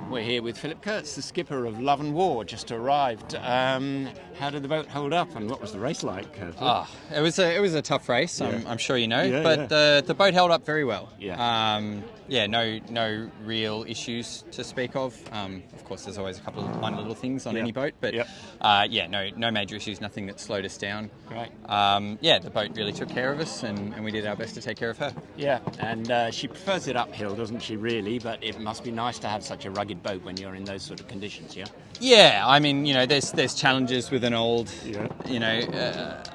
We're here with Phillip Kurts, the skipper of Love and War, just arrived. How did the boat hold up, and what was the race like? It was a tough race. Yeah. I'm sure you know, Yeah. the boat held up very well. Yeah. No real issues to speak of. Of course, there's always a couple of minor little things on any boat, but no major issues. Nothing that slowed us down. Great. The boat really took care of us, and we did our best to take care of her. Yeah, and she prefers it uphill, doesn't she? Really, but it must be nice to have such a rugged boat when you're in those sort of conditions. Yeah. Yeah, I mean, there's challenges with an old,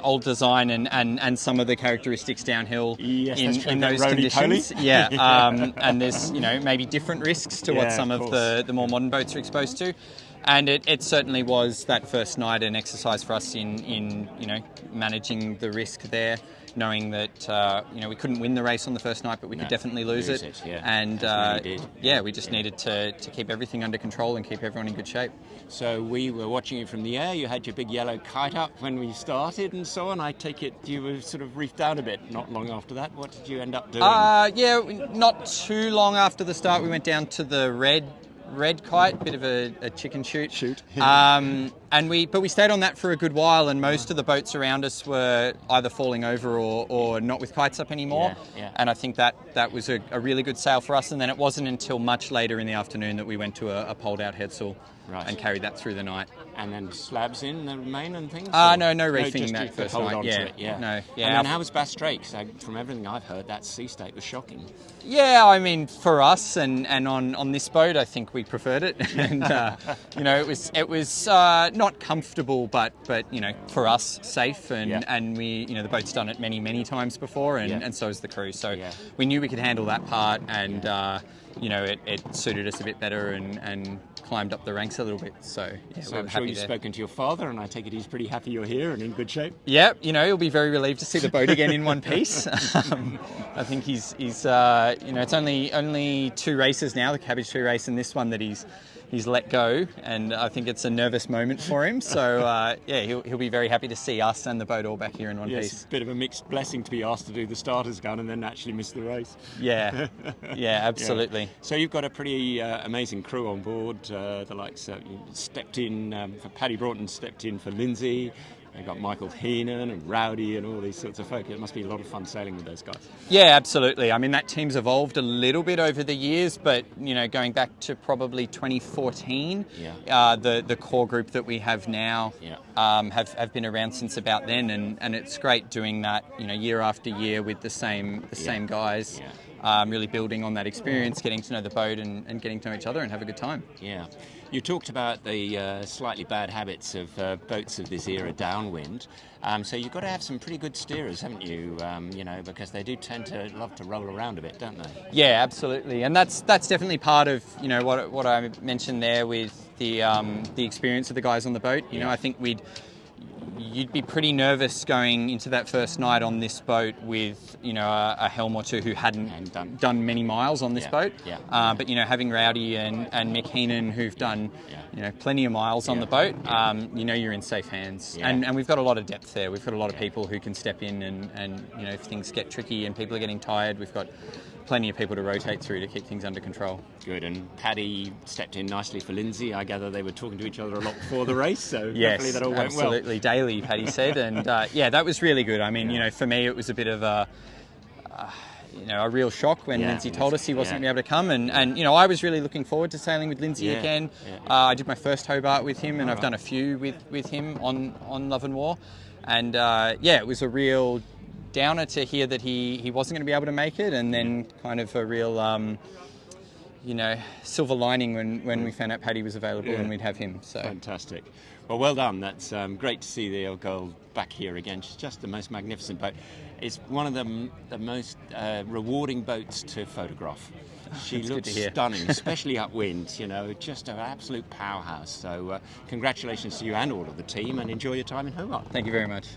old design and some of the characteristics downhill in those conditions. Yeah, and there's maybe different risks to what some of the more modern boats are exposed to. And it certainly was that first night an exercise for us in managing the risk there, knowing that we couldn't win the race on the first night, but we could definitely lose it. Yeah. And we just needed to keep everything under control and keep everyone in good shape. So we were watching you from the air. You had your big yellow kite up when we started and so on. I take it you were sort of reefed out a bit not long after that. What did you end up doing? Not too long after the start, we went down to the red kite, bit of a chicken shoot. But we stayed on that for a good while, and most of the boats around us were either falling over or not with kites up anymore. Yeah. And I think that was a really good sail for us. And then it wasn't until much later in the afternoon that we went to a poled out headsail and carried that through the night. And then slabs in the main and things? No reefing that first night. And then how was Bass Strait? From everything I've heard, that sea state was shocking. Yeah, I mean, for us and on this boat, I think we preferred it. And it was not comfortable, but for us safe, and we the boat's done it many times before, and so is the crew. So we knew we could handle that part, and it suited us a bit better and climbed up the ranks a little bit. So I'm sure you've spoken to your father, and I take it he's pretty happy you're here and in good shape. Yeah, he'll be very relieved to see the boat again in one piece. I think he's it's only 2 races now, the Cabbage Tree race and this one, that he's let go, and I think it's a nervous moment for him. So he'll be very happy to see us and the boat all back here in one piece. It's a bit of a mixed blessing to be asked to do the starter's gun and then actually miss the race. Yeah, absolutely. Yeah. So you've got a pretty amazing crew on board. The likes you stepped in for Paddy Broughton, stepped in for Lindsay. They've got Michael Heenan and Rowdy and all these sorts of folk. It must be a lot of fun sailing with those guys. Yeah, absolutely. I mean, that team's evolved a little bit over the years, but, going back to probably 2014, the core group that we have now have been around since about then, and it's great doing that, year after year with the same guys. Really building on that experience, getting to know the boat and getting to know each other and have a good time. Yeah. You talked about the slightly bad habits of boats of this era downwind. So you've got to have some pretty good steerers, haven't you? Because they do tend to love to roll around a bit, don't they? Yeah, absolutely. And that's definitely part of, what I mentioned there with the experience of the guys on the boat. I think you'd be pretty nervous going into that first night on this boat with, a helm or two who hadn't done many miles on this boat. But, having Rowdy and Mick Heenan who've done, plenty of miles on the boat, you're in safe hands. And we've got a lot of depth there. We've got a lot of people who can step in and if things get tricky and people are getting tired, we've got plenty of people to rotate through to keep things under control. Good, and Paddy stepped in nicely for Lindsay. I gather they were talking to each other a lot before the race, so hopefully that all went well. Absolutely, daily, Paddy said, and that was really good. I mean, for me it was a bit of a real shock when Lindsay told us he wasn't going to be able to come, and I was really looking forward to sailing with Lindsay again. I did my first Hobart with him, and I've done a few with him on Love and War, and it was a real downer to hear that he wasn't going to be able to make it, and then kind of a real silver lining when we found out Paddy was available and we'd have him. So fantastic. Well done. That's great to see the old girl back here again. She's just the most magnificent boat. It's one of the most rewarding boats to photograph. She looks stunning, especially upwind, just an absolute powerhouse. So congratulations to you and all of the team, and enjoy your time in Hobart. Thank you very much.